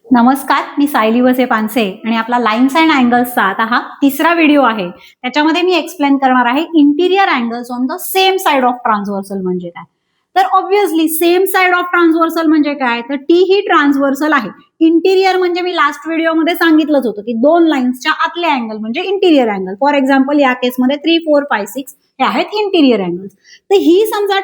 नमस्कार, मी सायली वसे पानसे आणि आपला लाईन्स अँड अँगल्सचा आता हा तिसरा व्हिडिओ आहे. त्याच्यामध्ये मी एक्सप्लेन करणार आहे interior angles on the same side of transversal म्हणजे काय. तर obviously same side of transversal म्हणजे काय, तर टी ही ट्रान्सव्हर्सल आहे. इंटिरियर म्हणजे मी लास्ट व्हिडिओमध्ये सांगितलंच होतं की दोन लाईन्सच्या आतले अँगल म्हणजे इंटिरियर अँगल. फॉर एक्झाम्पल या केसमध्ये 3, 4, 5, 6 हे आहेत इंटिरियर अँगल्स. तर ही समजा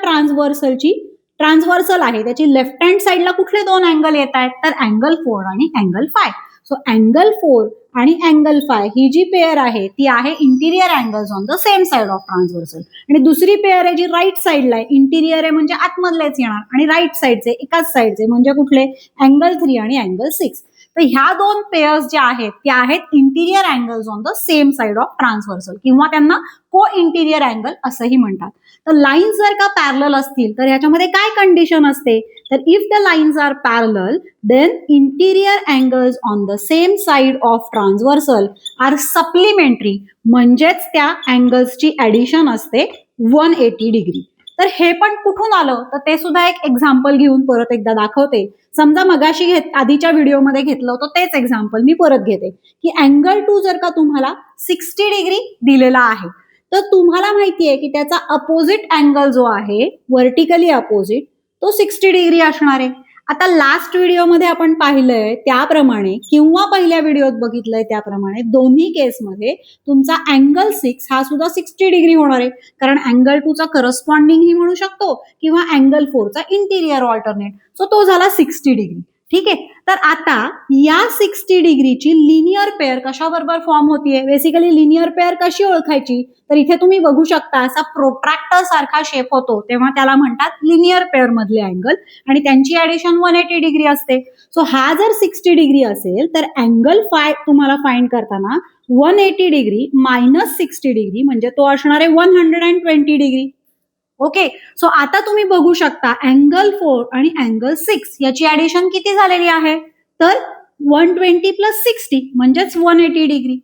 ट्रान्सव्हर्सल आहे, त्याची लेफ्ट हँड साईडला कुठले दोन अँगल येत आहेत, तर अँगल 4 आणि अँगल 5. सो अँगल 4 आणि अँगल 5 ही जी पेअर आहे ती आहे interior angles on the same side of transversal. आणि दुसरी पेअर आहे जी राईट साईडला आहे, इंटिरियर आहे म्हणजे आतमधलेच येणार आणि राईट साईडचे एकाच साईडचे म्हणजे कुठले, अँगल 3 आणि अँगल 6. तर ह्या दोन पेअर्स ज्या आहेत त्या आहेत interior angles on the same side of transversal किंवा त्यांना को इंटिरियर अँगल असंही म्हणतात. तर लाईन्स जर का पॅरलल असतील तर ह्याच्यामध्ये काय कंडिशन असते, तर if the lines are parallel then interior angles on the same side of transversal are supplementary, म्हणजेच त्या अँगल्सची ऍडिशन असते 180 डिग्री. तर हे पण कुठून आलं, तर ते सुद्धा एक एक्झाम्पल घेऊन परत एकदा दाखवते. समजा मगाशी आधीच्या व्हिडिओमध्ये घेतलं होतं तेच एक्झाम्पल मी परत घेते की अँगल 2 जर का तुम्हाला 60 डिग्री दिलेला आहे तर तुम्हाला माहिती आहे की त्याचा अपोजिट अँगल जो आहे व्हर्टिकली अपोजिट तो 60 डिग्री असणार आहे. आता लास्ट व्हिडिओमध्ये आपण पाहिलंय त्याप्रमाणे किंवा पहिल्या व्हिडिओत बघितलंय त्याप्रमाणे दोन्ही केसमध्ये तुमचा अँगल 6 हा सुद्धा 60 डिग्री होणार आहे, कारण अँगल 2 चा करस्पॉन्डिंग ही म्हणू शकतो किंवा अँगल 4 चा इंटिरियर ऑल्टरनेट. सो तो झाला 60 डिग्री. ठीक आहे. तर आता या 60 डिग्रीची लिनियर पेअर कशाबरोबर फॉर्म होतीये, बेसिकली लिनियर पेअर कशी ओळखायची, तर इथे तुम्ही बघू शकता असा प्रोट्रॅक्टर सारखा शेप होतो तेव्हा त्याला म्हणतात लिनियर पेअर मधले अँगल आणि त्यांची ऍडिशन 180 डिग्री असते. सो हा जर 60 डिग्री असेल तर अँगल 5 तुम्हाला फाइंड करताना 180 डिग्री मायनस 60 डिग्री म्हणजे तो असणार आहे 120 डिग्री. ओके. सो आता तुम्ही बघू शकता अँगल 4 आणि अँगल 6 याची ऍडिशन किती झालेली आहे, तर 120 प्लस 60 म्हणजेच 180 डिग्री.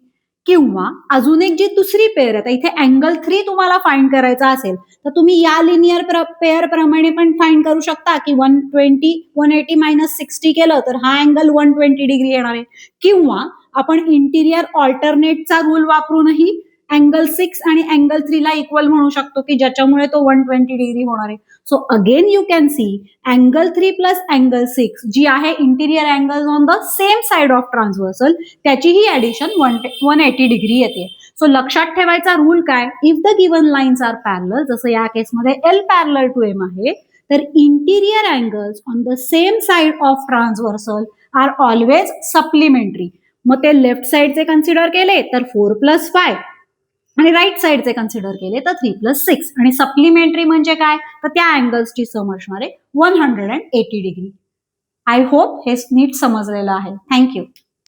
किंवा अजून एक जी दुसरी पेअर आहे, इथे अँगल 3 तुम्हाला फाइंड करायचा असेल तर तुम्ही या लिनियर पेअर प्रमाणे पण फाइंड करू शकता की 180 मायनस 60 केलं तर हा अँगल 120 डिग्री येणार आहे. किंवा आपण इंटिरियर ऑल्टरनेटचा रूल वापरूनही अँगल 6 आणि अँगल 3 ला इक्वल म्हणू शकतो की ज्याच्यामुळे तो 120 डिग्री होणार आहे. So again you can see angle 3 plus angle 6 जी आहे interior angles on the same side of transversal त्याची ही ऍडिशन 180 डिग्री येते. सो लक्षात ठेवायचा रूल काय, if the given lines are parallel, जसं या केसमध्ये L पॅरलल टू M आहे, तर interior angles on the same side of transversal are always supplementary. मग ते लेफ्ट साइडचे कन्सिडर केले तर 4 प्लस 5 आणि राईट साइडचे कन्सिडर केले तर 3 प्लस 6 आणि सप्लिमेंटरी म्हणजे काय, तर त्या अँगल्सची सम असणार आहे 180 डिग्री. आय होप हे नीट समजलेलं आहे. थँक्यू.